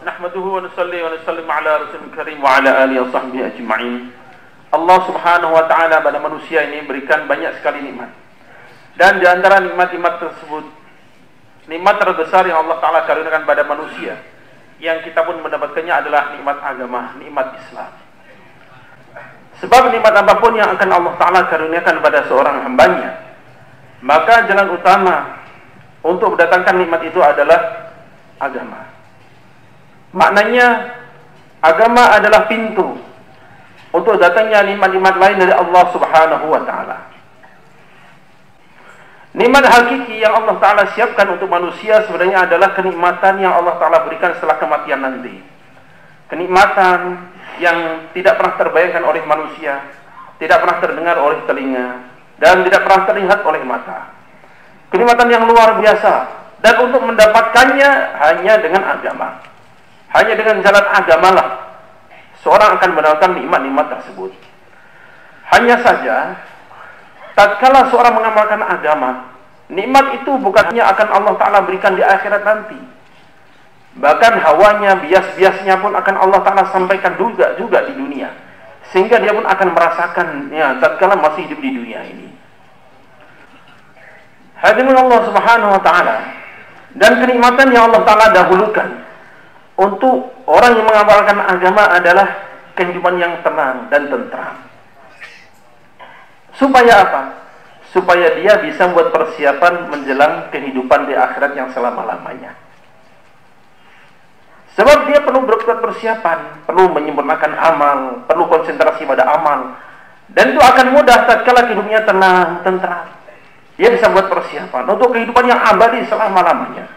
Nahmaduhu wa nusalli wa nusallim ala rasulil karim wa ala alihi wa sahbihi ajma'in. Allah subhanahu wa ta'ala pada manusia ini berikan banyak sekali nikmat. Dan di antara nikmat-nikmat tersebut, nikmat terbesar yang Allah ta'ala karuniakan pada manusia, yang kita pun mendapatkannya adalah nikmat agama, nikmat Islam. Sebab nikmat apapun yang akan Allah ta'ala karuniakan pada seorang hambanya, maka jalan utama untuk mendatangkan nikmat itu adalah agama. Maknanya agama adalah pintu untuk datangnya nikmat-nikmat lain dari Allah subhanahu wa ta'ala. Nikmat hakiki yang Allah ta'ala siapkan untuk manusia sebenarnya adalah kenikmatan yang Allah ta'ala berikan setelah kematian nanti. Kenikmatan yang tidak pernah terbayangkan oleh manusia, tidak pernah terdengar oleh telinga, dan tidak pernah terlihat oleh mata. Kenikmatan yang luar biasa, dan untuk mendapatkannya hanya dengan agama. Hanya dengan jalan agamalah seorang akan mendapatkan nikmat-nikmat tersebut. Hanya saja, tatkala seorang mengamalkan agama, nikmat itu bukan hanya akan Allah Ta'ala berikan di akhirat nanti. Bahkan hawanya, bias-biasnya pun akan Allah Ta'ala sampaikan juga di dunia. Sehingga dia pun akan merasakannya tatkala masih hidup di dunia ini. Hadirin Allah Subhanahu wa Ta'ala, dan kenikmatan yang Allah Ta'ala dahulukan untuk orang yang mengamalkan agama adalah kehidupan yang tenang dan tentram. Supaya apa? Supaya dia bisa membuat persiapan menjelang kehidupan di akhirat yang selama-lamanya. Sebab dia perlu berbuat persiapan, perlu menyempurnakan amal, perlu konsentrasi pada amal. Dan itu akan mudah tatkala hidupnya tenang, tentram. Dia bisa buat persiapan untuk kehidupan yang abadi selama-lamanya.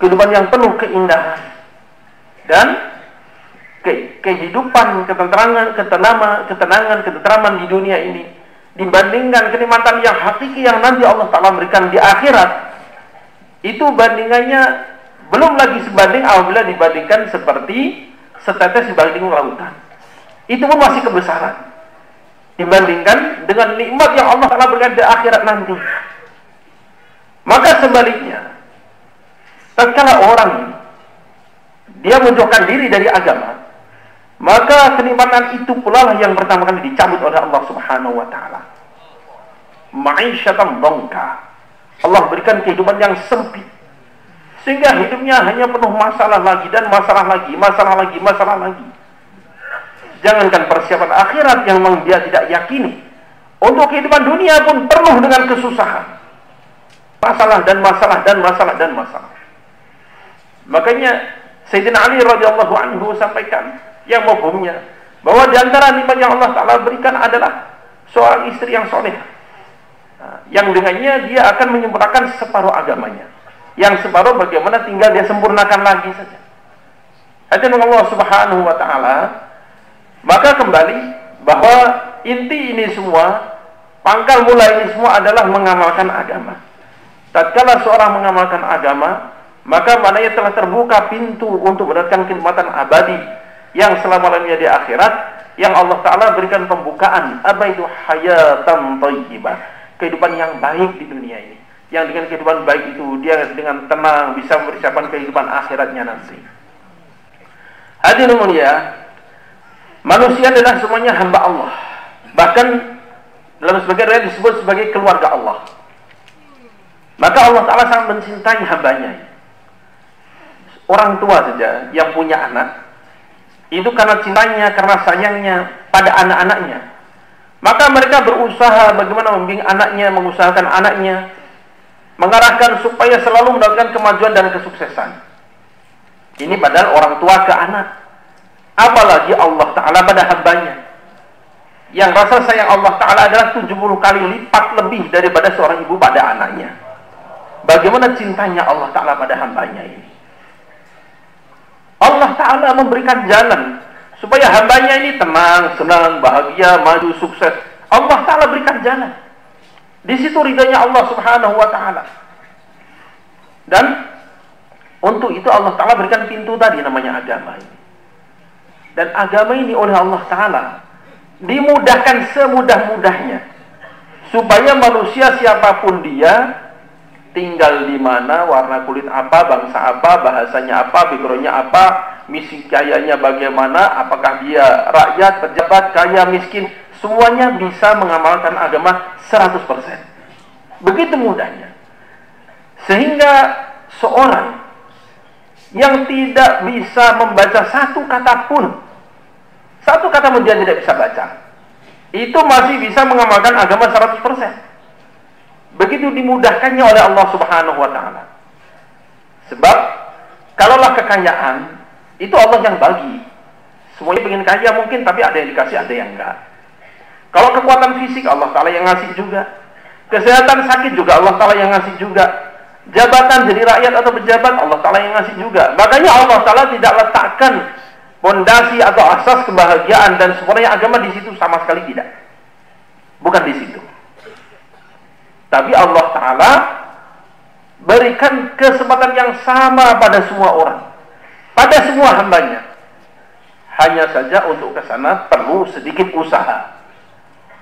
Kehidupan yang penuh keindahan. Dan kehidupan, ketenangan di dunia ini dibandingkan kenikmatan yang hakiki yang nanti Allah Ta'ala berikan di akhirat, itu bandingannya belum lagi sebanding apabila dibandingkan seperti setetes dibanding lautan. Itu pun masih kebesaran dibandingkan dengan nikmat yang Allah Ta'ala berikan di akhirat nanti. Maka sebaliknya, tatkala orang dia menjauhkan diri dari agama, maka kenikmatan itu pula lah yang pertama kali dicabut oleh Allah Subhanahu wa Ta'ala. Ma'isyatan dongka. Allah berikan kehidupan yang sempit, sehingga hidupnya hanya penuh masalah lagi dan masalah lagi. Jangankan persiapan akhirat yang memang dia tidak yakini, untuk kehidupan dunia pun penuh dengan kesusahan. Masalah. Makanya Sayyidina Ali radhiyallahu anhu sampaikan yang mafhumnya bahwa di antara nikmat yang Allah Ta'ala berikan adalah seorang istri yang soleh, yang dengannya dia akan menyempurnakan separuh agamanya, yang separuh bagaimana tinggal dia sempurnakan lagi saja. Hadirin Allah Subhanahu wa Ta'ala, maka kembali bahwa inti ini semua, pangkal mula ini semua adalah mengamalkan agama. Tatkala seorang mengamalkan agama, maka maknanya telah terbuka pintu untuk mendapatkan kenikmatan abadi yang selama-lamanya di akhirat, yang Allah Ta'ala berikan pembukaan, apa itu hayatan thayyibah, kehidupan yang baik di dunia ini, yang dengan kehidupan baik itu dia dengan tenang bisa mempersiapkan kehidupan akhiratnya nanti. Hadirin mulia, manusia adalah semuanya hamba Allah, bahkan dalam sebagian riwayat disebut sebagai keluarga Allah. Maka Allah Ta'ala sangat mencintai hambanya. Orang tua saja yang punya anak, itu karena cintanya, karena sayangnya pada anak-anaknya, maka mereka berusaha bagaimana membimbing anaknya, mengusahakan anaknya, mengarahkan supaya selalu mendapatkan kemajuan dan kesuksesan. Ini padahal orang tua ke anak, apalagi Allah Ta'ala pada hambanya, yang rasa sayang Allah Ta'ala adalah 70 kali lipat lebih daripada seorang ibu pada anaknya. Bagaimana cintanya Allah Ta'ala pada hambanya ini. Allah Ta'ala memberikan jalan supaya hambanya ini tenang, senang, bahagia, maju, sukses. Allah Ta'ala berikan jalan. Di situ ridhanya Allah Subhanahu wa Ta'ala. Dan untuk itu Allah Ta'ala berikan pintu tadi namanya agama ini. Dan agama ini oleh Allah Ta'ala dimudahkan semudah-mudahnya supaya manusia siapapun dia tinggal di mana, warna kulit apa, bangsa apa, bahasanya apa, backgroundnya apa, misi kayanya bagaimana, apakah dia rakyat, pejabat, kaya, miskin, semuanya bisa mengamalkan agama 100%. Begitu mudahnya. Sehingga seorang yang tidak bisa membaca satu kata pun, satu kata pun dia tidak bisa baca, itu masih bisa mengamalkan agama 100%. Begitu dimudahkannya oleh Allah Subhanahu wa Ta'ala. Sebab kalaulah kekayaan itu Allah yang bagi. Semuanya pengen kaya mungkin, tapi ada yang dikasih, ada yang enggak. Kalau kekuatan fisik Allah Ta'ala yang ngasih juga. Kesehatan sakit juga Allah Ta'ala yang ngasih juga. Jabatan jadi rakyat atau pejabat Allah Ta'ala yang ngasih juga. Makanya Allah Ta'ala tidak letakkan fondasi atau asas kebahagiaan dan sempurnanya agama di situ, sama sekali tidak. Bukan di situ. Tapi Allah Ta'ala berikan kesempatan yang sama pada semua orang, pada semua hambanya. Hanya saja untuk ke sana perlu sedikit usaha.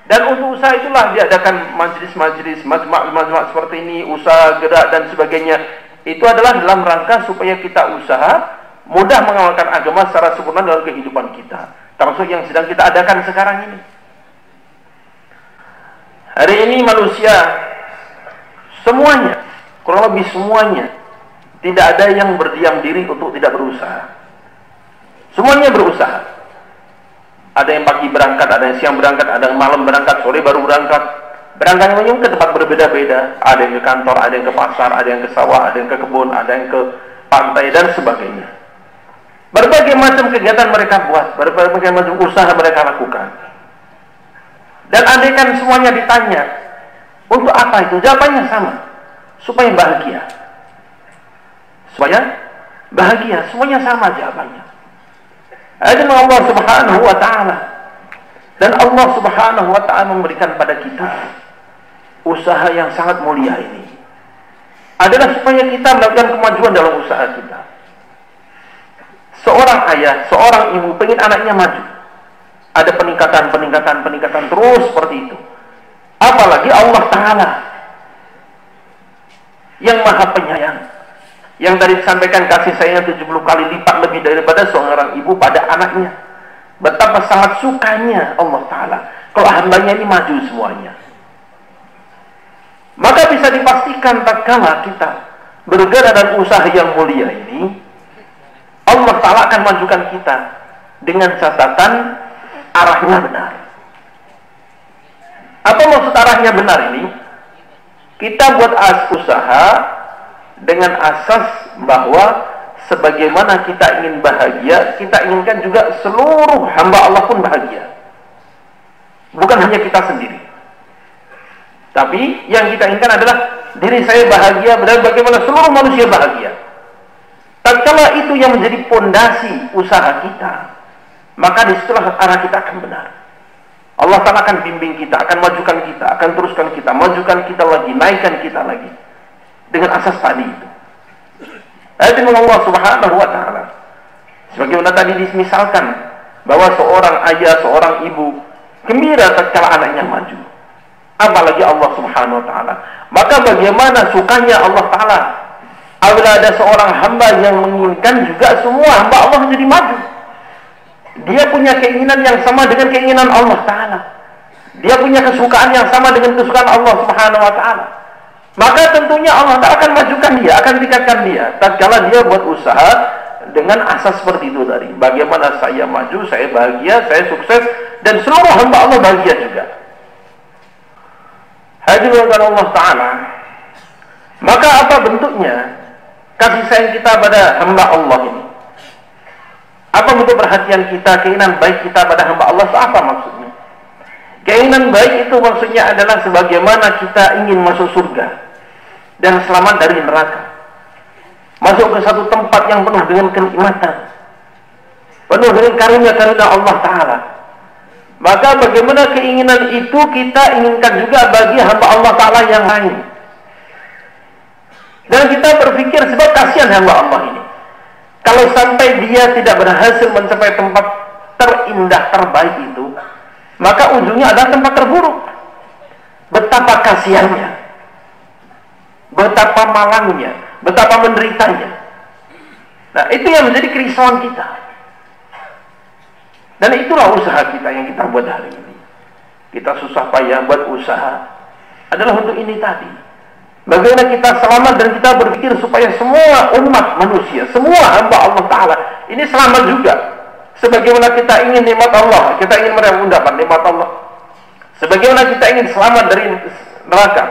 Dan untuk usaha itulah diadakan majelis-majelis, majma' seperti ini, usaha gerak dan sebagainya. Itu adalah dalam rangka supaya kita usaha mudah mengamalkan agama secara sempurna dalam kehidupan kita. Termasuk yang sedang kita adakan sekarang ini. Hari ini manusia semuanya, kurang lebih semuanya, tidak ada yang berdiam diri untuk tidak berusaha. Semuanya berusaha. Ada yang pagi berangkat, ada yang siang berangkat, ada yang malam berangkat, sore baru berangkat. Berangkatnya ke tempat berbeda-beda. Ada yang ke kantor, ada yang ke pasar, ada yang ke sawah, ada yang ke kebun, ada yang ke pantai dan sebagainya. Berbagai macam kegiatan mereka buat, berbagai macam usaha mereka lakukan. Dan andaikan semuanya ditanya, untuk apa itu? Jawabannya sama. Supaya bahagia. Supaya bahagia. Semuanya sama jawabannya. Ada Allah Subhanahu wa Ta'ala. Dan Allah Subhanahu wa Ta'ala memberikan pada kita usaha yang sangat mulia ini. Adalah supaya kita melakukan kemajuan dalam usaha kita. Seorang ayah, seorang ibu pengen anaknya maju. Ada peningkatan terus seperti itu. Apalagi Allah Ta'ala yang maha penyayang, yang tadi disampaikan kasih sayangnya 70 kali lipat lebih daripada seorang ibu pada anaknya. Betapa sangat sukanya Allah Ta'ala kalau hambanya ini maju semuanya. Maka bisa dipastikan tatkala kita bergerak dalam usaha yang mulia ini, Allah Ta'ala akan majukan kita dengan catatan arahnya benar. Apa maksud arahnya benar ini? Kita buat usaha dengan asas bahwa sebagaimana kita ingin bahagia, kita inginkan juga seluruh hamba Allah pun bahagia. Bukan hanya kita sendiri. Tapi yang kita inginkan adalah diri saya bahagia dan bagaimana seluruh manusia bahagia. Tatkala itu yang menjadi pondasi usaha kita, maka disitulah arah kita akan benar. Allah Ta'ala akan bimbing kita, akan majukan kita, akan teruskan kita, majukan kita lagi, naikkan kita lagi. Dengan asas tadi itu. Ayat Allah Subhanahu wa Ta'ala. Sebagaimana tadi dimisalkan, bahwa seorang ayah, seorang ibu, gembira tatkala anaknya maju. Apalagi Allah Subhanahu wa Ta'ala. Maka bagaimana sukanya Allah Ta'ala apabila ada seorang hamba yang menginginkan juga semua hamba Allah menjadi maju. Dia punya keinginan yang sama dengan keinginan Allah Ta'ala. Dia punya kesukaan yang sama dengan kesukaan Allah Subhanahu wa Ta'ala. Maka tentunya Allah Ta'ala akan majukan dia, akan tingkatkan dia tatkala dia buat usaha dengan asas seperti itu tadi. Bagaimana saya maju, saya bahagia, saya sukses, dan seluruh hamba Allah bahagia juga. Hadirin Allah Ta'ala. Maka apa bentuknya kasih sayang kita pada hamba Allah ini? Apa bentuk perhatian kita, keinginan baik kita pada hamba Allah? Apa maksudnya? Keinginan baik itu maksudnya adalah sebagaimana kita ingin masuk surga dan selamat dari neraka. Masuk ke satu tempat yang penuh dengan kenikmatan, penuh dengan karunia-karunia Allah Ta'ala. Maka bagaimana keinginan itu kita inginkan juga bagi hamba Allah Ta'ala yang lain. Dan kita berpikir sebab kasihan hamba Allah ini. Kalau sampai dia tidak berhasil mencapai tempat terindah, terbaik itu, maka ujungnya adalah tempat terburuk. Betapa kasihannya. betapa malangnya, betapa menderitanya. Nah, itu yang menjadi kerisauan kita. Dan itulah usaha kita yang kita buat hari ini. Kita susah payah buat usaha adalah untuk ini tadi. Bagaimana kita selamat dan kita berpikir supaya semua umat manusia, semua hamba Allah Ta'ala ini selamat juga. Sebagaimana kita ingin nikmat Allah, kita ingin mendapat nikmat Allah. Sebagaimana kita ingin selamat dari neraka,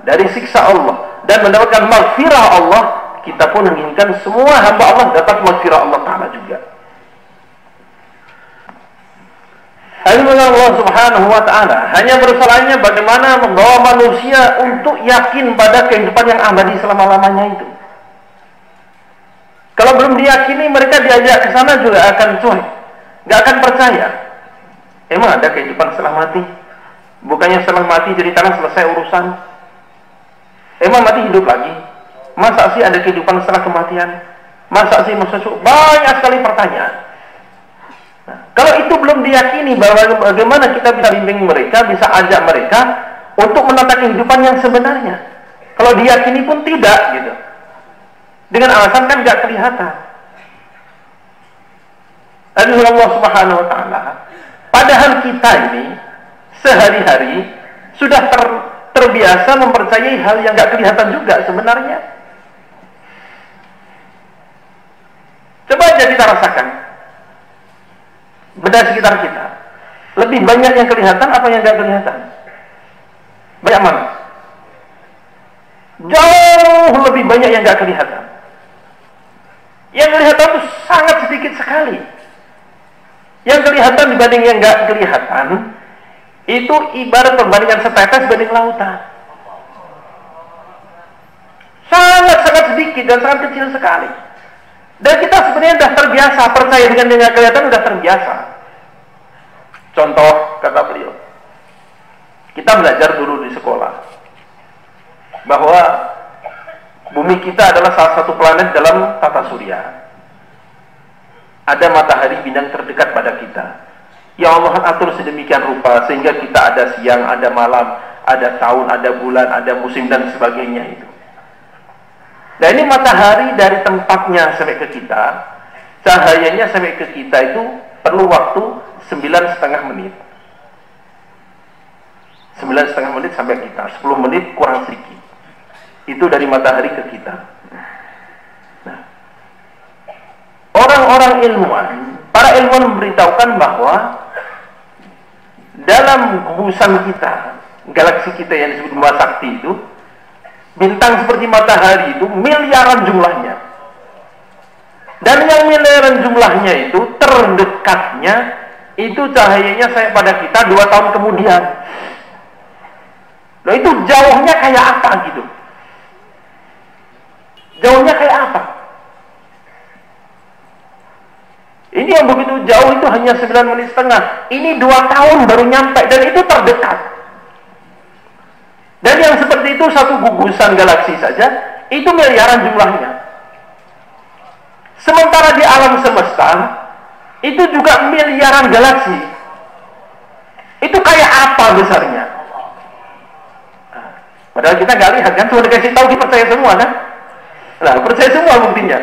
dari siksa Allah, dan mendapatkan maghfirah Allah, kita pun menginginkan semua hamba Allah dapat maghfirah Allah Ta'ala juga. Hanya Allah Subhanahu wa Ta'ala, hanya persoalannya bagaimana membawa manusia untuk yakin pada kehidupan yang abadi selama-lamanya itu. Kalau belum diyakini, mereka diajak ke sana juga akan cuek, nggak akan percaya. Emang ada kehidupan setelah mati? Bukannya setelah mati jadi tangan selesai urusan? Emang mati hidup lagi? Masa sih ada kehidupan setelah kematian? Masa sih banyak sekali pertanyaan. Nah, kalau itu belum diyakini, bahwa bagaimana kita bisa bimbing mereka, bisa ajak mereka untuk menata kehidupan yang sebenarnya. Kalau diyakini pun tidak gitu. Dengan alasan kan nggak kelihatan. Aduh Allah Subhanahu wa Ta'ala. Padahal kita ini sehari-hari sudah terbiasa mempercayai hal yang nggak kelihatan juga sebenarnya. Coba aja kita rasakan. Benda sekitar kita. Lebih banyak yang kelihatan apa yang nggak kelihatan? Banyak mana? Jauh lebih banyak yang nggak kelihatan. Yang kelihatan itu sangat sedikit sekali. Yang kelihatan dibanding yang nggak kelihatan itu ibarat perbandingan setetes banding lautan. Sangat-sangat sedikit dan sangat kecil sekali. Dan kita sebenarnya sudah terbiasa percaya dengan yang nggak kelihatan, sudah terbiasa. Contoh kata beliau, kita belajar dulu di sekolah bahwa bumi kita adalah salah satu planet dalam tata surya. Ada matahari bintang terdekat pada kita. Ya Allah atur sedemikian rupa sehingga kita ada siang, ada malam, ada tahun, ada bulan, ada musim dan sebagainya itu. Nah ini matahari dari tempatnya sampai ke kita, cahayanya sampai ke kita itu perlu waktu 9,5 menit. 9,5 menit sampai kita, 10 menit kurang sedikit. Itu dari matahari ke kita. Nah, orang-orang ilmuwan, para ilmuwan memberitahukan bahwa dalam gugusan kita, galaksi kita yang disebut Bima Sakti itu, bintang seperti matahari itu miliaran jumlahnya. Dan yang miliaran jumlahnya itu terdekatnya itu cahayanya saya pada kita 2 tahun kemudian. Nah itu jauhnya kayak apa gitu? Jauhnya kayak apa? Ini yang begitu jauh itu hanya 9,5 menit. Ini 2 tahun baru nyampe dan itu terdekat. Dan yang seperti itu satu gugusan galaksi saja itu miliaran jumlahnya. Sementara di alam semesta itu juga miliaran galaksi. Itu kayak apa besarnya? Padahal kita nggak lihat kan, cuma dikasih tahu kita percaya semua kan? Nah, percaya semua buktinya.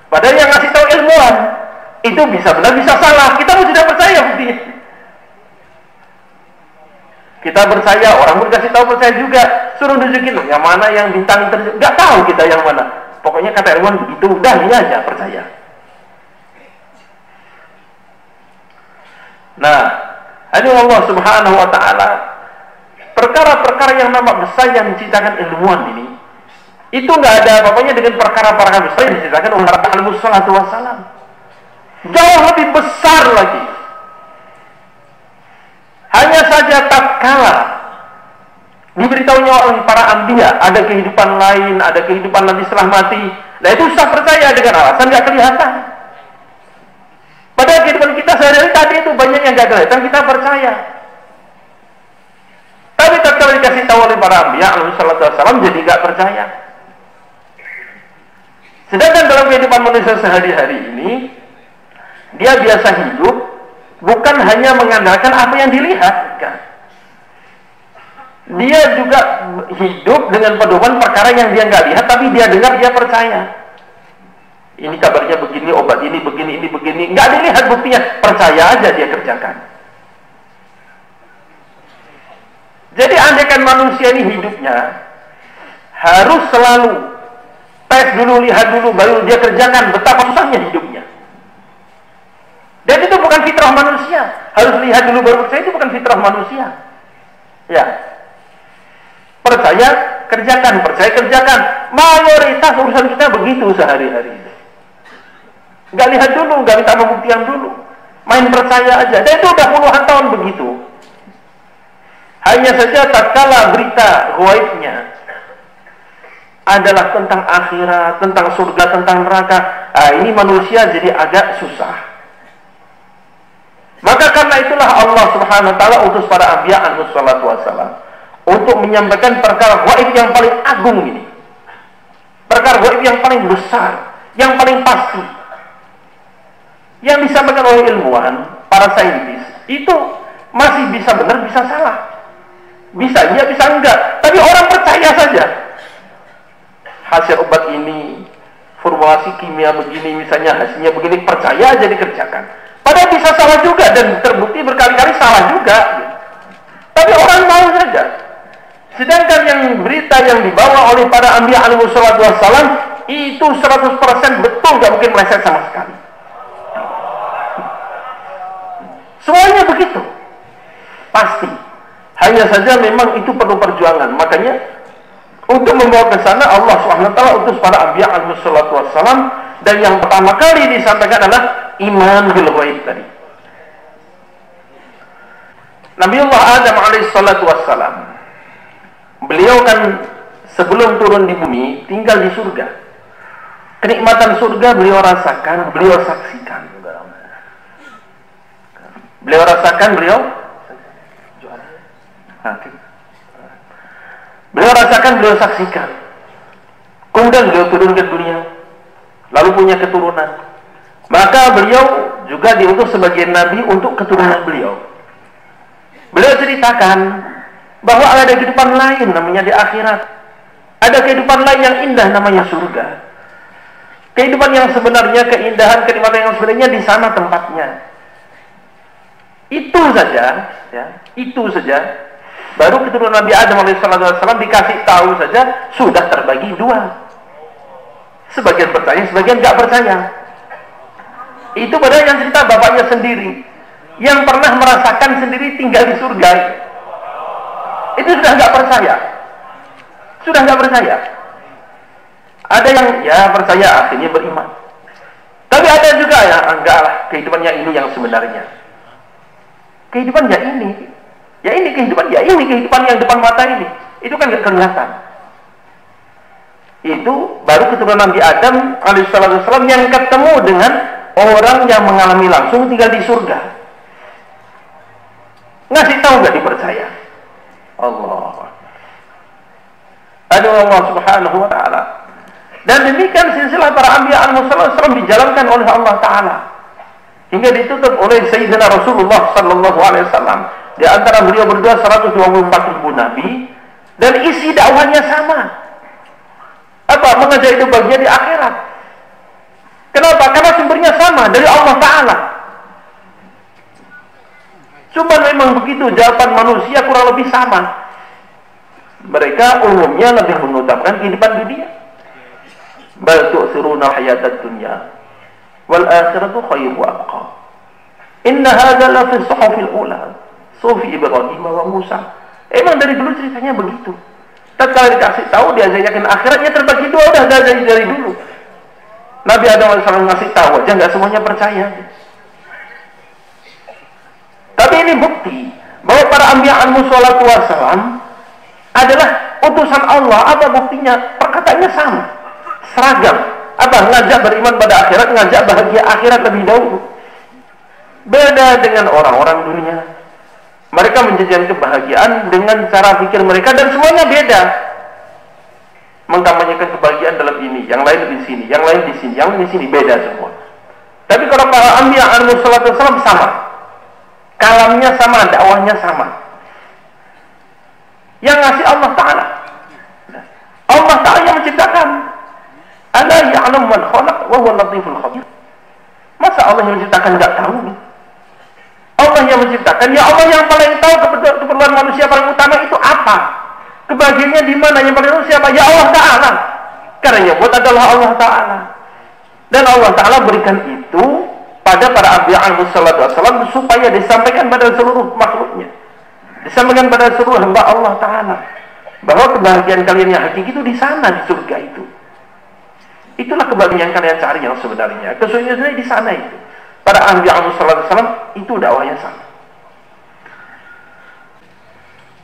Padahal yang ngasih tahu ilmuwan itu bisa benar bisa salah. Kita pun tidak percaya buktinya. Kita percaya, orang pun kasih tahu percaya juga. Suruh nunjukin yang mana yang bintang terjun. Nggak tahu kita yang mana. Pokoknya kata ilmuwan begitu, udah ini aja percaya. Nah, ini Allah Subhanahu wa Ta'ala, perkara-perkara yang nampak besar yang diciptakan ilmuwan ini, itu nggak ada apa-apanya dengan perkara-perkara besar yang diciptakan oleh Nabi alaihi wasallam. Jauh lebih besar lagi. Hanya saja tatkala diberitahunya oleh para anbiya ada kehidupan lain, ada kehidupan nanti setelah mati, nah itu susah percaya dengan alasan nggak kelihatan. Padahal kehidupan kita sehari-hari tadi itu banyak yang nggak kelihatan, kita percaya. Tapi tatkala dikasih tahu oleh para anbiya alaihi wasallam jadi nggak percaya. Sedangkan dalam kehidupan manusia sehari-hari ini, dia biasa hidup bukan hanya mengandalkan apa yang dilihat, kan? Dia juga hidup dengan pedoman perkara yang dia nggak lihat, tapi dia dengar, dia percaya. Ini kabarnya begini, obat ini begini, ini begini. Nggak dilihat buktinya, percaya aja dia kerjakan. Jadi andaikan manusia ini hidupnya harus selalu tes dulu, lihat dulu, baru dia kerjakan, betapa susahnya hidupnya. Dan itu bukan fitrah manusia. Harus lihat dulu baru percaya, itu bukan fitrah manusia. Ya. Percaya, kerjakan. Percaya, kerjakan. Mayoritas urusan kita begitu sehari-hari. Nggak lihat dulu, nggak minta pembuktian dulu. Main percaya aja. Dan itu udah puluhan tahun begitu. Hanya saja tatkala berita ghaibnya adalah tentang akhirat, tentang surga, tentang neraka, ini manusia jadi agak susah. Maka karena itulah Allah Subhanahu wa taala utus para anbiya alaihi salatu wassalam untuk menyampaikan perkara ghaib yang paling agung ini. Perkara ghaib yang paling besar, yang paling pasti. Yang disampaikan oleh ilmuwan, para saintis, itu masih bisa benar, bisa salah. Bisa iya, bisa enggak. Tapi orang percaya saja. Hasil obat ini, formulasi kimia begini, misalnya hasilnya begini, percaya aja dikerjakan. Padahal bisa salah juga dan terbukti berkali-kali salah juga. Tapi orang mau saja. Sedangkan yang berita yang dibawa oleh para anbiya alaihi salatu wassalam itu 100% betul, gak mungkin meleset sama sekali. Semuanya begitu. Pasti. Hanya saja memang itu perlu perjuangan. Makanya untuk membawa ke sana Allah SWT utus para anbiya alaihi salatu wassalam, dan yang pertama kali disampaikan adalah iman bil ghaib tadi. Nabiullah Adam alaihi salatu wassalam, beliau kan sebelum turun di bumi tinggal di surga. Kenikmatan surga beliau rasakan, beliau saksikan. Beliau rasakan, beliau beliau saksikan. Kemudian beliau turun ke dunia, lalu punya keturunan. Maka beliau juga diutus sebagai nabi untuk keturunan beliau. Beliau ceritakan bahwa ada kehidupan lain namanya di akhirat. Ada kehidupan lain yang indah namanya surga. Kehidupan yang sebenarnya, keindahan, kenikmatan yang sebenarnya di sana tempatnya. Itu saja, ya, itu saja. Baru keturunan Nabi Adam alaihissalam dikasih tahu saja sudah terbagi dua. Sebagian percaya, sebagian nggak percaya. Itu padahal yang cerita bapaknya sendiri, yang pernah merasakan sendiri tinggal di surga. Itu sudah nggak percaya, sudah nggak percaya. Ada yang ya percaya, akhirnya beriman. Tapi ada juga ya enggak lah, kehidupannya ini yang sebenarnya. Kehidupan ya ini kehidupan, ya ini kehidupan yang depan mata ini. Itu kan nggak kelihatan. Itu baru keturunan Nabi Adam alaihissalam yang ketemu dengan orang yang mengalami langsung tinggal di surga. Ngasih tahu nggak dipercaya? Allah. Aduh, Allah Subhanahu wa taala. Dan demikian silsilah para anbiya alaihissalam dijalankan oleh Allah taala hingga ditutup oleh Sayyidina Rasulullah sallallahu alaihi wasallam. Di antara beliau berdua 124.000 nabi, dan isi dakwahnya sama. Apa? Mengajak itu bagian di akhirat. Kenapa? Karena sumbernya sama dari Allah taala. Cuma memang begitu, jawaban manusia kurang lebih sama. Mereka umumnya lebih mengutamakan kehidupan dunia. Bal tu'thiruna hayatad dunya wal akhiratu khairu wa abqa. Inna hadza la fi suhufil ula, sufi Ibrahim wa Musa. Emang dari dulu ceritanya begitu. Tatkala dikasih tahu diajarkan akhiratnya terbagi dua, udah dari dulu. Nabi Adam AS ngasih tahu aja nggak semuanya percaya. Tapi ini bukti bahwa para anbiya alaihi salatu wassalam adalah utusan Allah. Apa buktinya? Perkataannya sama, seragam. Apa? Ngajak beriman pada akhirat, ngajak bahagia akhirat lebih dahulu. Beda dengan orang-orang dunia. Mereka menjanjikan kebahagiaan dengan cara pikir mereka, dan semuanya beda. Mengkampanyekan kebahagiaan dalam ini, yang lain di sini, yang lain di sini, yang lain di sini, beda semua. Tapi kalau para anbiya alaihi salatu wassalam sama. Kalamnya sama, dakwahnya sama. Yang ngasih Allah Ta'ala. Allah Ta'ala yang menciptakan. Ala ya'lam man khalaq wa huwa latiful khabir. Masa Allah yang menciptakan enggak tahu? Allah yang menciptakan, ya Allah yang paling tahu keperluan manusia paling utama itu apa? Kebahagiaannya di mana? Yang paling tahu siapa? Ya Allah Ta'ala. Karena yang buat adalah Allah Ta'ala. Dan Allah Ta'ala berikan itu pada para Nabi alaihi wasallam supaya disampaikan pada seluruh makhluknya. Disampaikan pada seluruh hamba Allah Ta'ala. Bahwa kebahagiaan kalian yang hakiki itu di sana, di surga itu. Itulah kebahagiaan yang kalian cari yang sebenarnya. Kesulitannya di sana itu. Pada Nabi alaihi wasallam itu dakwahnya sama.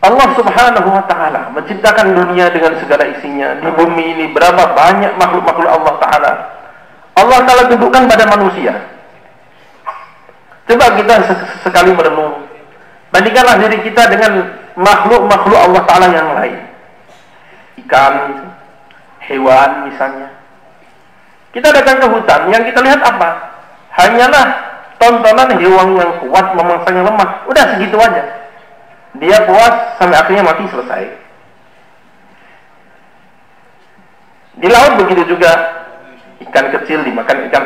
Allah Subhanahu wa Ta'ala menciptakan dunia dengan segala isinya. Di bumi ini berapa banyak makhluk-makhluk Allah Ta'ala. Allah Ta'ala dudukkan pada manusia. Coba kita sekali merenung. Bandingkanlah diri kita dengan makhluk-makhluk Allah Ta'ala yang lain. Ikan, hewan misalnya. Kita datang ke hutan, yang kita lihat apa? Hanyalah tontonan hewan yang kuat memangsa yang lemah. Udah segitu aja. Dia puas sampai akhirnya mati, selesai. Di laut begitu juga. Ikan kecil dimakan ikan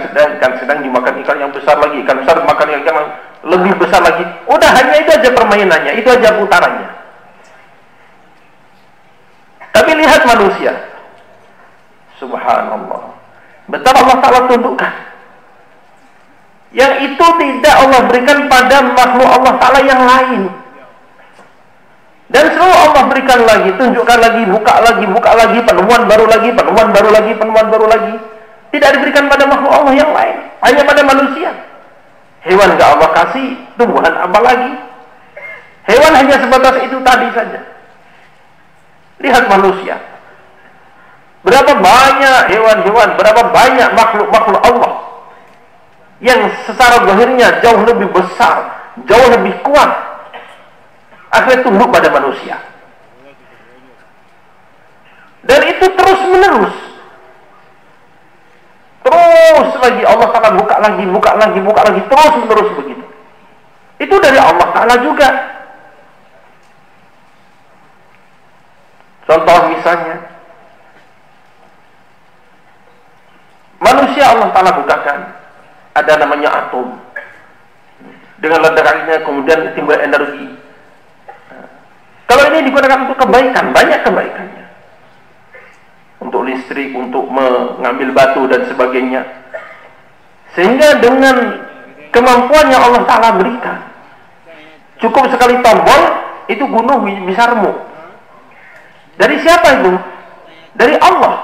sedang dimakan ikan yang besar lagi, ikan besar dimakan ikan yang lebih besar lagi. Udah hanya itu aja permainannya, itu aja putarannya. Tapi lihat manusia. Subhanallah. Betapa Allah Ta'ala tundukkan. Yang itu tidak Allah berikan pada makhluk Allah Ta'ala yang lain. Dan selalu Allah berikan lagi, tunjukkan lagi, buka lagi, penemuan baru lagi, penemuan baru lagi. Tidak diberikan pada makhluk Allah yang lain, hanya pada manusia. Hewan gak Allah kasih, tumbuhan apa lagi? Hewan hanya sebatas itu tadi saja. Lihat manusia. Berapa banyak hewan-hewan, berapa banyak makhluk-makhluk Allah yang secara zahirnya jauh lebih besar, jauh lebih kuat, akhirnya tunduk pada manusia. Dan itu terus menerus. Terus lagi Allah Ta'ala buka lagi, terus menerus begitu. Itu dari Allah Ta'ala juga. Contoh misalnya, manusia Allah Ta'ala bukakan, ada namanya atom. Dengan ledakannya kemudian timbul energi. Kalau ini digunakan untuk kebaikan, banyak kebaikannya. Untuk listrik, untuk mengambil batu dan sebagainya. Sehingga dengan kemampuan yang Allah Ta'ala berikan, cukup sekali tombol, itu gunung bisa remuk. Dari siapa itu? Dari Allah.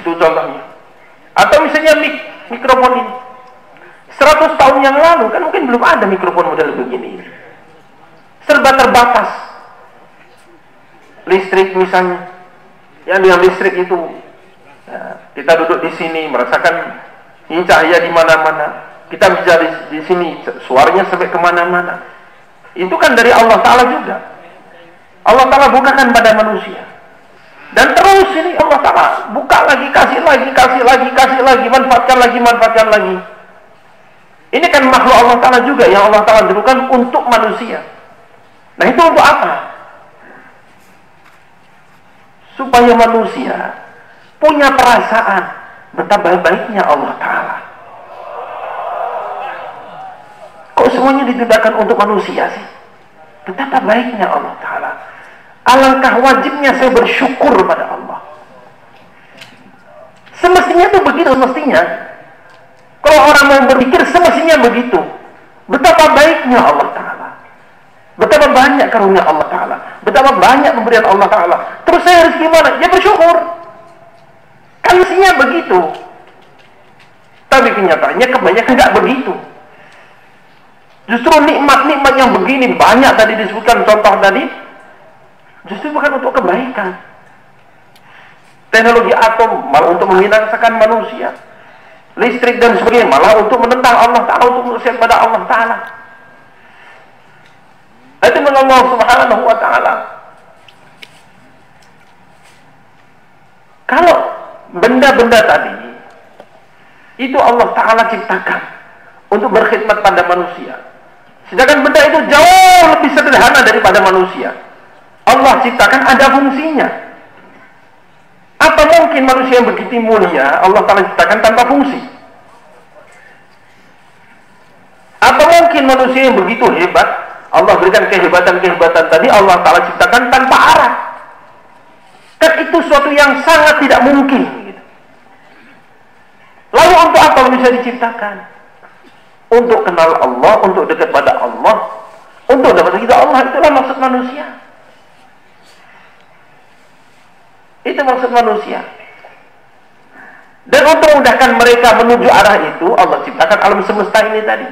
Itu contohnya. Atau misalnya mikrofon ini. 100 tahun yang lalu, kan mungkin belum ada mikrofon model begini. Serba terbatas. Listrik misalnya. Yang dengan listrik itu, ya, kita duduk di sini merasakan ini cahaya di mana-mana. Kita bisa di sini, suaranya sampai kemana-mana. Itu kan dari Allah Ta'ala juga. Allah Ta'ala bukakan pada manusia. Dan terus ini Allah Ta'ala buka lagi, kasih lagi, manfaatkan lagi. Ini kan makhluk Allah Ta'ala juga yang Allah Ta'ala berikan untuk manusia. Nah itu untuk apa? Supaya manusia punya perasaan betapa baiknya Allah Ta'ala. Kok semuanya ditindakan untuk manusia sih? Betapa baiknya Allah Ta'ala. Alangkah wajibnya saya bersyukur pada Allah. Semestinya itu begitu, semestinya. Kalau orang mau berpikir, semestinya begitu. Betapa baiknya Allah Ta'ala. Betapa banyak karunia Allah Ta'ala. Betapa banyak pemberian Allah Ta'ala. Terus saya harus gimana? Ya bersyukur. Kan mestinya begitu. Tapi kenyataannya kebanyakan enggak begitu. Justru nikmat-nikmat yang begini banyak tadi disebutkan contoh tadi, justru bukan untuk kebaikan. Teknologi atom malah untuk membinasakan manusia. Listrik dan sebagainya malah untuk menentang Allah Ta'ala, untuk maksiat pada Allah Ta'ala. Itu Allah Subhanahu wa Ta'ala. Kalau benda-benda tadi itu Allah Ta'ala ciptakan untuk berkhidmat pada manusia, Sedangkan benda itu jauh lebih sederhana daripada manusia. Allah ciptakan ada fungsinya. Apa mungkin manusia yang begitu mulia Allah Ta'ala ciptakan tanpa fungsi? Apa mungkin manusia yang begitu hebat Allah berikan kehebatan-kehebatan tadi Allah Ta'ala ciptakan tanpa arah? Kan itu suatu yang sangat tidak mungkin gitu. Lalu untuk apa manusia diciptakan? Untuk kenal Allah, untuk dekat pada Allah, untuk dapat ridha Allah. Itulah maksud manusia. Itu maksud manusia. Dan untuk memudahkan mereka menuju arah itu, Allah ciptakan alam semesta ini tadi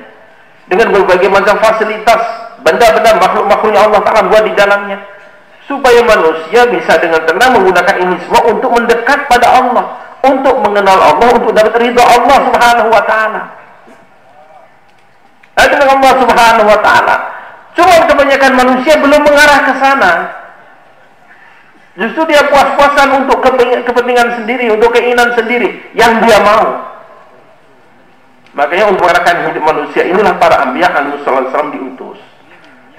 dengan berbagai macam fasilitas, benda-benda makhluk-makhluk yang Allah Ta'ala buat di dalamnya, supaya manusia bisa dengan tenang menggunakan ini semua untuk mendekat pada Allah, untuk mengenal Allah, untuk dapat ridha Allah Subhanahu wa Ta'ala. Dengan Allah Subhanahu wa Ta'ala. Cuma kebanyakan manusia belum mengarah ke sana. Justru dia puas-puasan untuk kepentingan sendiri, untuk keinginan sendiri yang dia mau. Makanya untuk mengarahkan hidup manusia inilah para anbiya alaihi wasallam diutus.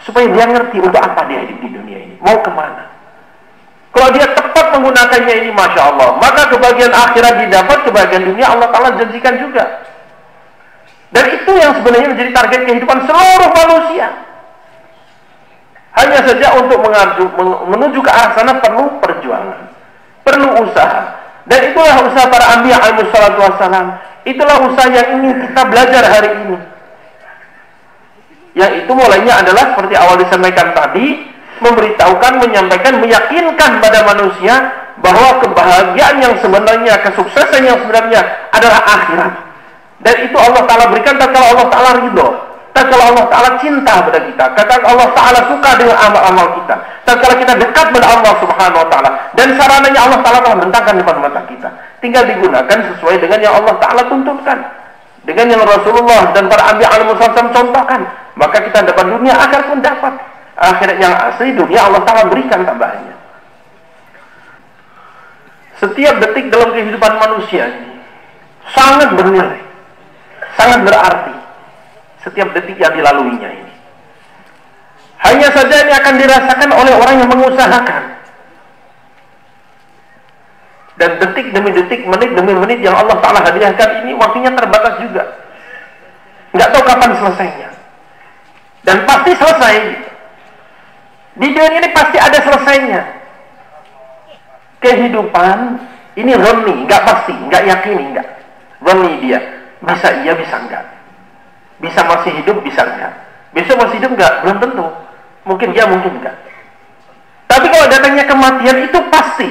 Supaya dia ngerti untuk apa dia hidup di dunia ini, mau kemana. Kalau dia tepat menggunakannya ini, Masya Allah, maka kebahagiaan akhirat didapat, kebahagiaan dunia Allah Ta'ala janjikan juga. Dan itu yang sebenarnya menjadi target kehidupan seluruh manusia. Hanya saja untuk menuju ke arah sana perlu perjuangan, perlu usaha. Dan itulah usaha para anbiya alaihi wassalam. Itulah usaha yang ingin kita belajar hari ini. Yang itu mulainya adalah seperti awal disampaikan tadi, memberitahukan, menyampaikan, meyakinkan pada manusia bahwa kebahagiaan yang sebenarnya, kesuksesan yang sebenarnya adalah akhirat. Dan itu Allah Ta'ala berikan tatkala Allah Ta'ala ridho, tatkala Allah Ta'ala cinta pada kita, tatkala Allah Ta'ala suka dengan amal-amal kita, tatkala kita dekat pada Allah Subhanahu wa Ta'ala, dan sarananya Allah Ta'ala telah bentangkan di depan mata kita, tinggal digunakan sesuai dengan yang Allah Ta'ala tuntunkan, dengan yang Rasulullah dan para anbiya alaihi wasallam contohkan, maka kita dapat dunia, akhirat pun dapat. Akhirat yang asli, dunia Allah Ta'ala berikan tambahannya. Setiap detik dalam kehidupan manusia ini sangat bernilai, sangat berarti. Setiap detik yang dilaluinya ini. Hanya saja ini akan dirasakan oleh orang yang mengusahakan. Dan detik demi detik, menit demi menit yang Allah Ta'ala hadiahkan ini waktunya terbatas juga. Nggak tahu kapan selesainya. Dan pasti selesai. Di dunia ini pasti ada selesainya. Kehidupan ini roni, nggak pasti, nggak yakini, nggak. Roni dia, bisa iya, bisa enggak. Bisa masih hidup, bisa enggak. Besok masih hidup enggak? Belum tentu. Mungkin ya, mungkin enggak. Tapi kalau datangnya kematian itu pasti.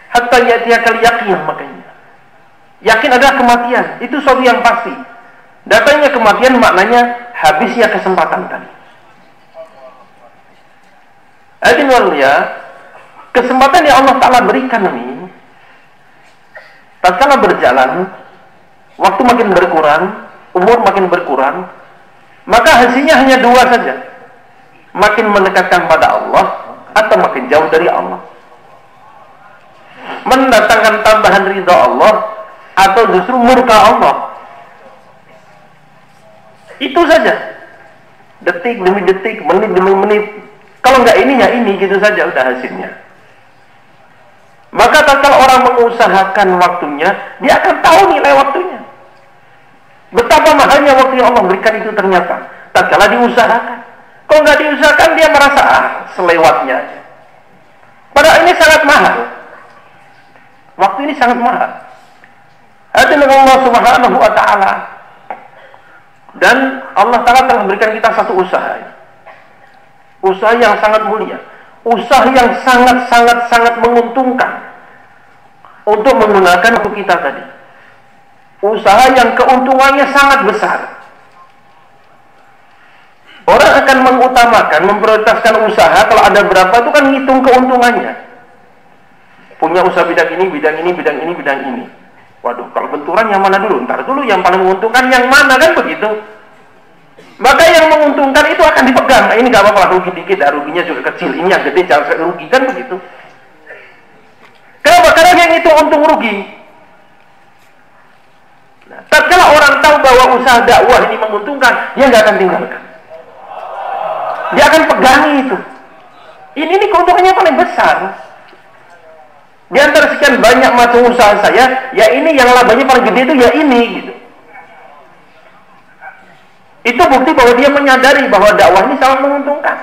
Hatta ya'tiyakal yakin, makanya. Yakin adalah kematian, itu suatu yang pasti. Datangnya kematian maknanya habisnya kesempatan tadi. Hadirin mulia, kesempatan yang Allah Ta'ala berikan ini, tatkala berjalan, waktu makin berkurang, umur makin berkurang, maka hasilnya hanya dua saja. Makin mendekatkan pada Allah atau makin jauh dari Allah. Mendatangkan tambahan ridha Allah atau justru murka Allah. Itu saja. Detik demi detik, menit demi menit. Kalau nggak ini ya ini, gitu saja udah hasilnya. Maka tatkala orang mengusahakan waktunya, dia akan tahu nilai waktunya. Betapa mahalnya waktu yang Allah berikan itu ternyata tatkala diusahakan. Kalau nggak diusahakan dia merasa selewatnya aja. Padahal ini sangat mahal. Waktu ini sangat mahal. Hadirin Allah Subhanahu wa Ta'ala. Dan Allah Ta'ala telah memberikan kita satu usaha. Usaha yang sangat mulia. Usaha yang sangat menguntungkan untuk menggunakan waktu kita tadi. Usaha yang keuntungannya sangat besar. Orang akan mengutamakan, memprioritaskan usaha kalau ada berapa itu kan ngitung keuntungannya. Punya usaha bidang ini, bidang ini, bidang ini, bidang ini. Waduh, kalau benturan yang mana dulu? Ntar dulu yang paling menguntungkan yang mana, kan begitu. Maka yang menguntungkan itu akan dipegang. Nah, ini gak apa-apa, rugi dikit, ruginya juga kecil. Ini yang gede, jangan rugi, kan begitu. Kenapa? Karena yang itu untung rugi. Nah, tatkala orang tahu bahwa usaha dakwah ini menguntungkan, dia nggak akan tinggalkan. dia akan pegangi itu. Ini keuntungannya paling besar. Di antara sekian banyak macam usaha saya, ya ini yang labanya paling gede itu ya ini gitu. Itu bukti bahwa dia menyadari bahwa dakwah ini sangat menguntungkan.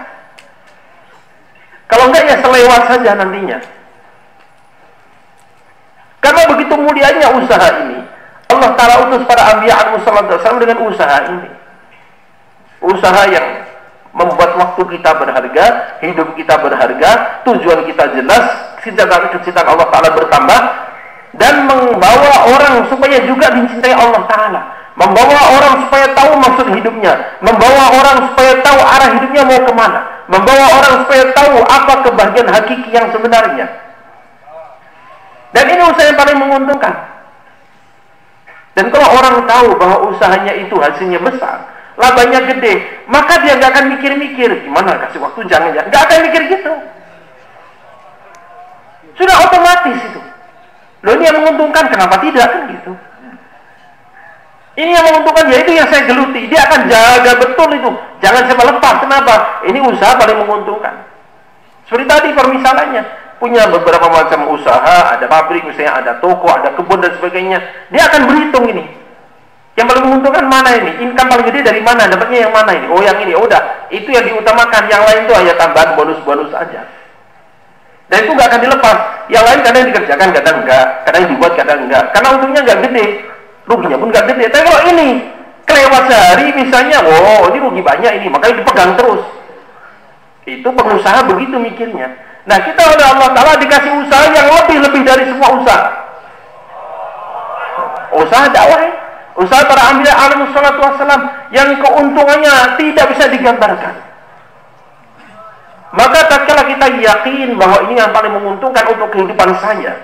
Kalau enggak ya selewat saja nantinya. Karena begitu mulianya usaha ini, Allah Ta'ala utus para anbiya alaihissalam dengan usaha ini. Usaha yang membuat waktu kita berharga, hidup kita berharga, tujuan kita jelas, kecintaan Allah Ta'ala bertambah, dan membawa orang supaya juga dicintai Allah Ta'ala, membawa orang supaya tahu maksud hidupnya, membawa orang supaya tahu arah hidupnya mau kemana, membawa orang supaya tahu apa kebahagiaan hakiki yang sebenarnya. Dan ini usaha yang paling menguntungkan. Dan kalau orang tahu bahwa usahanya itu hasilnya besar, labanya gede, maka dia nggak akan mikir-mikir gimana kasih waktu, jangan, nggak akan mikir gitu. Sudah otomatis itu. Loh, ini yang menguntungkan, kenapa tidak kan gitu. Ini yang menguntungkan, ya itu yang saya geluti. Dia akan jaga betul itu, jangan sampai lepas. Kenapa? Ini usaha paling menguntungkan. Seperti tadi permisalannya, punya beberapa macam usaha, ada pabrik misalnya, ada toko, ada kebun dan sebagainya. Dia akan berhitung ini. Yang paling menguntungkan mana ini? Income paling gede dari mana? Dapatnya yang mana ini? Oh yang ini. Oh, udah, itu yang diutamakan. Yang lain itu hanya tambahan bonus-bonus aja. Dan itu nggak akan dilepas. Yang lain kadang dikerjakan, kadang enggak. Kadang dibuat, kadang enggak. Karena untungnya nggak gede, ruginya pun nggak gede. Tapi kalau ini kelewat sehari misalnya, oh ini rugi banyak ini, makanya dipegang terus. Itu pengusaha begitu mikirnya. Nah, kita oleh Allah Ta'ala dikasih usaha yang lebih-lebih dari semua usaha. Usaha dakwah, usaha para anbiya alaihi salatu wassalam yang keuntungannya tidak bisa digambarkan. Maka tatkala kita yakin bahwa ini yang paling menguntungkan untuk kehidupan saya,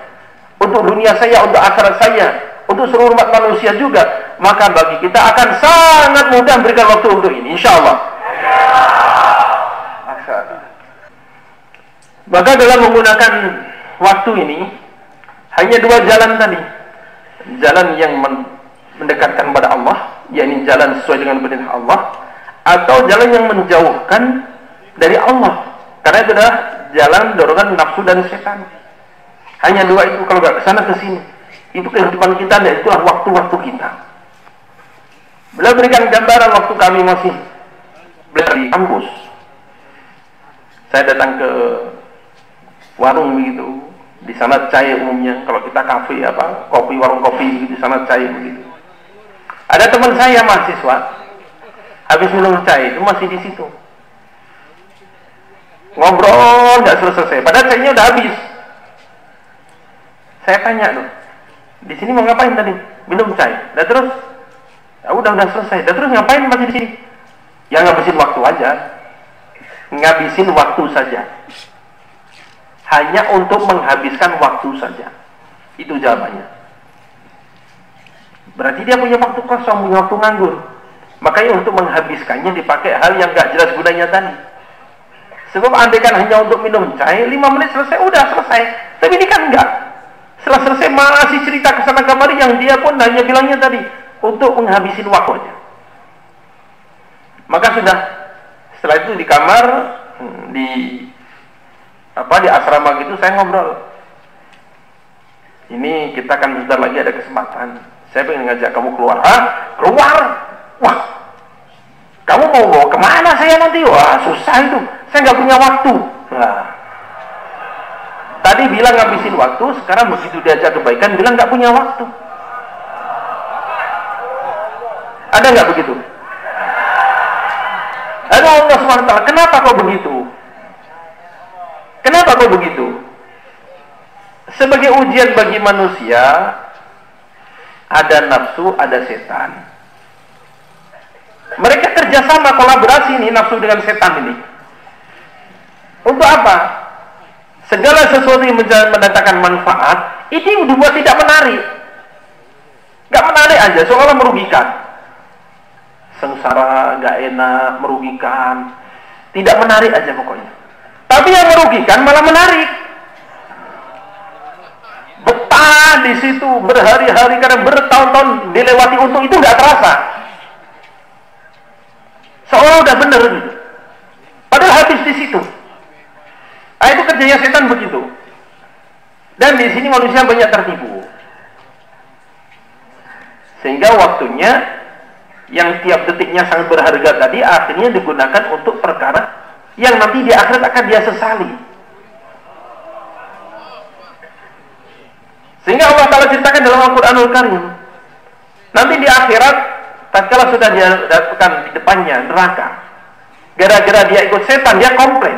untuk dunia saya, untuk akhirat saya, untuk seluruh umat manusia juga, maka bagi kita akan sangat mudah memberikan waktu untuk ini, insyaallah. Maka dalam menggunakan waktu ini hanya dua jalan tadi. Jalan yang mendekatkan kepada Allah, yakni jalan sesuai dengan perintah Allah, atau jalan yang menjauhkan dari Allah. Karena itu adalah jalan dorongan nafsu dan setan. Hanya dua itu, kalau nggak kesana kesini. Itu kehidupan kita dan itulah waktu-waktu kita. Beliau berikan gambaran waktu kami masih belajar di kampus. Saya datang ke warung begitu. Di sana cai umumnya. Kalau kita kafe apa, kopi, warung kopi di sana cai begitu. Ada teman saya mahasiswa, habis minum cai itu masih di situ. Ngobrol nggak selesai, padahal cainya udah habis. Saya tanya loh, di sini mau ngapain tadi? Minum cai. Dan terus, ya udah selesai. Dan terus ngapain masih di sini? Ya ngabisin waktu aja, ngabisin waktu saja. Hanya untuk menghabiskan waktu saja. Itu jawabannya. Berarti dia punya waktu kosong, punya waktu nganggur. Makanya untuk menghabiskannya dipakai hal yang nggak jelas gunanya tadi. Sebab andaikan hanya untuk minum cai, 5 menit selesai, udah selesai. Tapi ini kan enggak. Setelah selesai masih cerita kesana kemari yang dia pun hanya bilangnya tadi untuk menghabisin waktunya. Maka sudah, setelah itu di kamar, di asrama gitu saya ngobrol. Ini kita kan sebentar lagi ada kesempatan. Saya pengen ngajak kamu keluar. Keluar? Wah, kamu mau bawa kemana saya nanti? Wah, susah itu. Saya nggak punya waktu. Nah, tadi bilang ngabisin waktu, sekarang begitu diajak kebaikan bilang nggak punya waktu. Ada nggak begitu? Aduh Allah SWT, kenapa kok begitu? Kenapa kok begitu? Sebagai ujian bagi manusia, ada nafsu, ada setan. Mereka kerjasama, kolaborasi nih nafsu dengan setan ini. Untuk apa? Segala sesuatu yang mendatangkan manfaat, ini dibuat tidak menarik. Gak menarik aja, seolah merugikan. Sengsara, gak enak, merugikan. Tidak menarik aja pokoknya. Tapi yang merugikan malah menarik. Betah di situ berhari-hari karena bertahun-tahun dilewati untung itu nggak terasa. Seolah udah bener gitu. Padahal di situ. Itu kerjanya setan begitu. Dan di sini manusia banyak tertipu. Sehingga waktunya yang tiap detiknya sangat berharga tadi akhirnya digunakan untuk perkara yang nanti di akhirat akan dia sesali. Sehingga Allah Ta'ala ceritakan dalam Al-Quranul Karim, nanti di akhirat tatkala sudah dia dapatkan di depannya neraka, gara-gara dia ikut setan, dia komplain,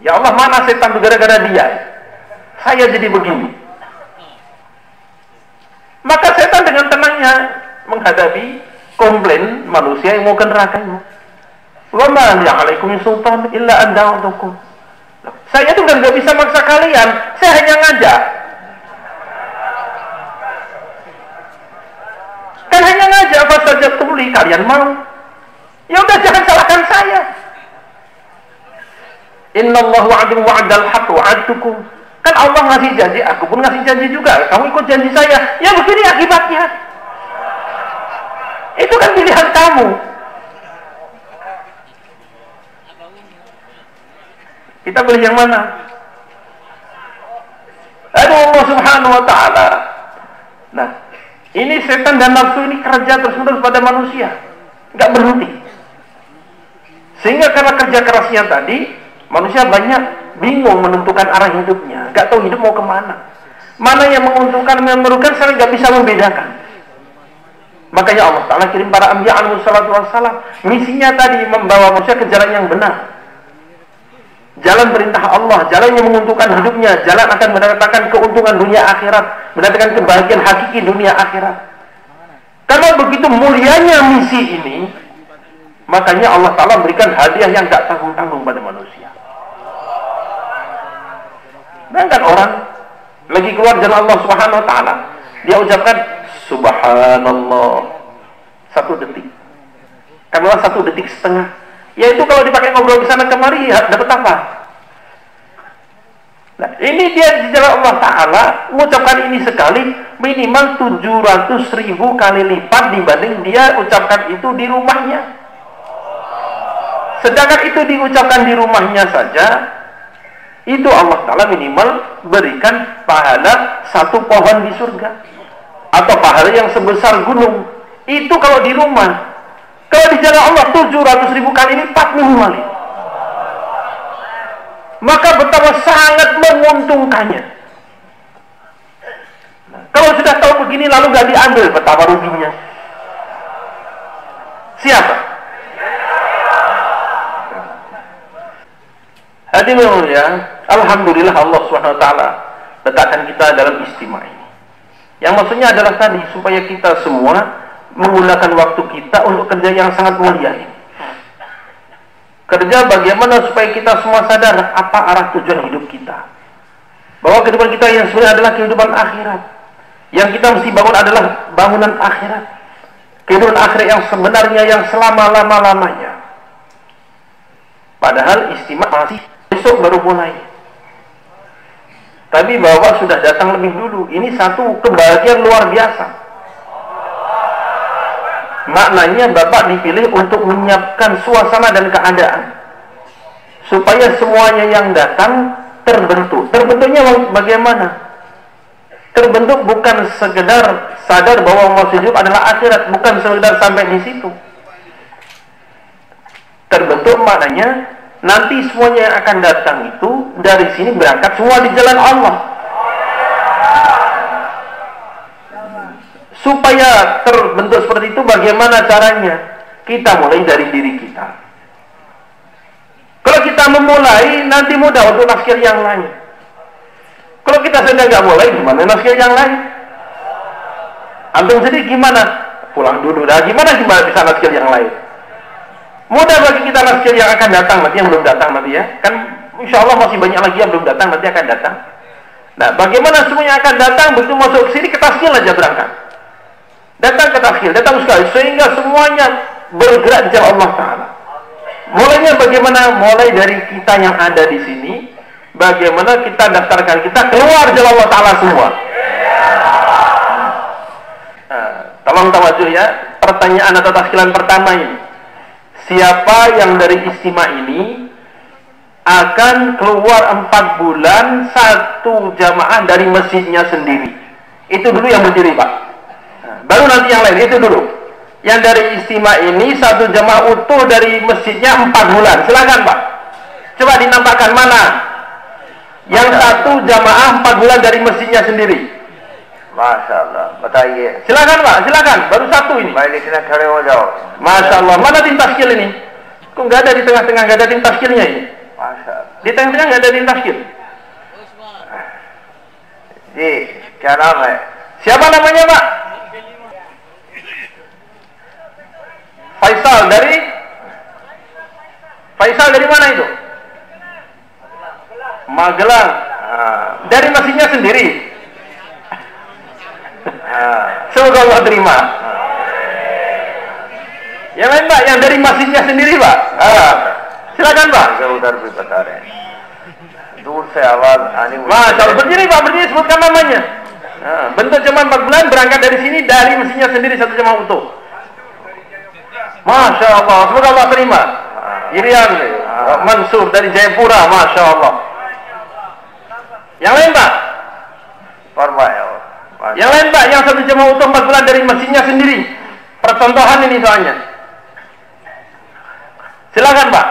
ya Allah, mana setan itu gara-gara dia saya jadi begini. Maka setan dengan tenangnya menghadapi komplain manusia yang mau ke nerakanya. Wa ma alaikum sultan illa an da'utukum. Saya tuh nggak bisa maksa kalian, saya hanya ngajak. Kan hanya ngajak, apa saja tuli kalian mau. Ya udah, jangan salahkan saya. Innallahu wa'adun wa'adal haqq wa'adtukum. Kan Allah ngasih janji, aku pun ngasih janji juga. Kamu ikut janji saya, ya begini akibatnya. Itu kan pilihan kamu. Kita pilih yang mana? Aduh, Allah Subhanahu wa ta'ala. Nah, ini setan dan nafsu ini kerja terus-menerus pada manusia, nggak berhenti. Sehingga karena kerja kerasnya tadi, manusia banyak bingung menentukan arah hidupnya, nggak tahu hidup mau kemana, mana yang menguntungkan, yang merugikan, saya nggak bisa membedakan. Makanya Allah Ta'ala kirim para anbiya alaihi salatu wassalam, misinya tadi membawa manusia ke jalan yang benar, jalan perintah Allah, jalan yang menguntungkan hidupnya, jalan akan mendatangkan keuntungan dunia akhirat, mendatangkan kebahagiaan hakiki dunia akhirat. Karena begitu mulianya misi ini, makanya Allah Ta'ala berikan hadiah yang tak tanggung-tanggung pada manusia. Bayangkan orang lagi keluar jalan Allah Subhanahu wa ta'ala, dia ucapkan subhanallah 1 detik, kalau 1 detik setengah, yaitu kalau dipakai ngobrol ke sana kemari dapat apa? Nah, ini dia di jalan Allah Ta'ala mengucapkan ini sekali minimal 700.000 kali lipat dibanding dia ucapkan itu di rumahnya. Sedangkan itu diucapkan di rumahnya saja, itu Allah Ta'ala minimal berikan pahala 1 pohon di surga, atau pahala yang sebesar gunung. Itu kalau di rumah. Kalau di jalan Allah 700.000 kali lipat minimal. Maka betapa sangat menguntungkannya. Nah, kalau sudah tahu begini lalu gak diambil, betapa ruginya. Siapa? Hadirin ya, alhamdulillah Allah SWT letakkan kita dalam istimewa ini. Yang maksudnya adalah tadi supaya kita semua menggunakan waktu kita untuk kerja yang sangat mulia ini. Kerja bagaimana supaya kita semua sadar apa arah tujuan hidup kita, bahwa kehidupan kita yang sebenarnya adalah kehidupan akhirat. Yang kita mesti bangun adalah bangunan akhirat, kehidupan akhirat yang sebenarnya, yang selama-lama-lamanya. Padahal istimewa masih besok baru mulai, tapi bahwa sudah datang lebih dulu. Ini satu kebahagiaan luar biasa. Maknanya Bapak dipilih untuk menyiapkan suasana dan keadaan supaya semuanya yang datang terbentuk. Terbentuknya bagaimana? Terbentuk bukan sekedar sadar bahwa maksud hidup adalah akhirat, bukan sekedar sampai di situ. Terbentuk maknanya nanti semuanya yang akan datang itu dari sini berangkat semua di jalan Allah. Supaya terbentuk seperti itu, bagaimana caranya? Kita mulai dari diri kita. Kalau kita memulai, nanti mudah untuk naskir yang lain. Kalau kita sedang nggak mulai, gimana naskir yang lain? Antum sendiri gimana? Pulang dulu dah. Gimana bisa naskir yang lain? Mudah bagi kita naskir yang akan datang, nanti yang belum datang nanti ya. Kan insya Allah masih banyak lagi yang belum datang, nanti akan datang. Nah, bagaimana semuanya akan datang? Begitu masuk ke sini, ke taskil aja berangkat. Datang ke taskil, datang sekali, sehingga semuanya bergerak di jalan Allah Ta'ala. Mulainya bagaimana? Mulai dari kita yang ada di sini, bagaimana kita daftarkan kita keluar jalan Allah Ta'ala semua. Nah, tolong tawajuh ya, pertanyaan atau taskilan pertama ini. siapa yang dari istimewa ini akan keluar 4 bulan satu jamaah dari masjidnya sendiri. Itu dulu yang berdiri, Pak. Baru nanti yang lain, itu dulu. Yang dari istimewa ini satu jamaah utuh dari masjidnya 4 bulan. Silakan, Pak. Coba dinampakkan mana yang satu jamaah 4 bulan dari masjidnya sendiri. Masya Allah, बताइए. Silakan, Pak, silakan. Baru satu ini. भाई लिखना खड़े हो जाओ. Masya Allah. Mana tim taskil ini? Kok nggak ada di tengah-tengah, nggak ada tim taskilnya ini? Masya Allah. Di tengah-tengah nggak ada tim taskil. जी, क्या नाम है? Siapa namanya, Pak? Faisal dari mana itu? Magelang. Dari masjidnya sendiri. Semoga Allah terima. Yang lain, Pak, yang dari masjidnya sendiri, Pak. Silakan, Pak. उधर भी बता रहे हैं. दूर से आवाज आनी. Masya Allah, berdiri, Pak, berdiri, sebutkan namanya. Bentuk jemaah 4 bulan berangkat dari sini, dari masjidnya sendiri satu jemaah utuh. Masya Allah, semoga Allah terima. Irian Mansur dari Jayapura, Masya Allah. Yang lain, Pak? Yang lain, Pak, yang satu jemaah utuh 4 bulan dari masjidnya sendiri. Percontohan ini soalnya. Silakan, Pak.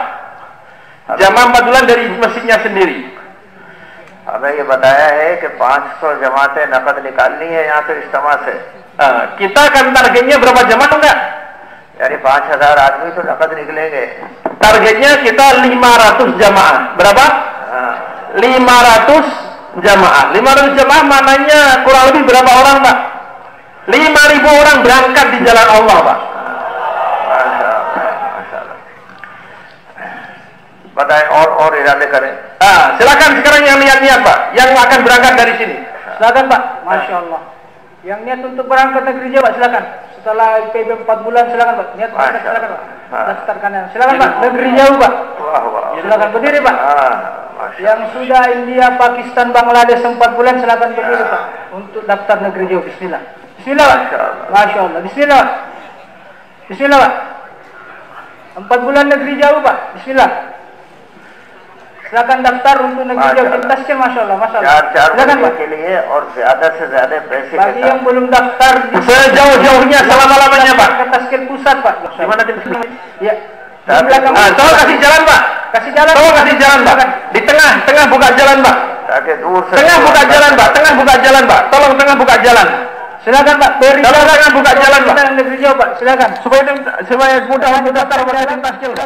Jamaah 4 bulan dari masjidnya sendiri. हमें ये बताया है कि 500 जमातें नकद निकालनी है यहाँ से इज्तिमा से. Kita akan targetnya berapa jamaah enggak? यानी 5000 आदमी तो नकद निकलेंगे. Targetnya kita 500 jamaah. Berapa? 500 jamaah. 500 jamaah maknanya kurang lebih berapa orang, Pak? 5.000 orang berangkat di jalan Allah, Pak. बताएं और इरादे करें. Silakan sekarang yang niat-niat, Pak, yang akan berangkat dari sini. Silakan, Pak. Masya Allah. Yang niat untuk berangkat negeri Jawa, silakan. Setelah PB 4 bulan, silakan, Pak. Niat berangkat, silakan, Pak. Daftarkan yang. Silakan, Pak. Negeri Jawa, Pak. Silakan berdiri, Pak. Yang sudah India, Pakistan, Bangladesh 4 bulan, silakan berdiri, Pak. Untuk daftar negeri Jawa. Bismillah. Bismillah, Pak. Masya Allah. Bismillah, Pak. Bismillah, Pak. 4 bulan negeri Jawa, Pak. Bismillah. Silakan daftar untuk negeri Jawa. Tasnya, Masya Allah, Masya Allah. Silakan, Pak. Bagi yang belum daftar, Sejauh-jauhnya, selama-lamanya, Pak. Ke Taskil pusat, Pak. Gimana tim? Ya. Tolong kasih jalan, Pak. Kasih jalan. Tolong kasih jalan, Pak. Di tengah buka jalan, Pak. Tengah buka jalan, Pak. Tengah buka jalan, Pak. Tolong tengah buka jalan. Silakan, Pak. Beri. Tolong tengah buka jalan, Pak. Negeri Jawa, Pak. Silakan. Supaya mudah daftar pada tim taskil.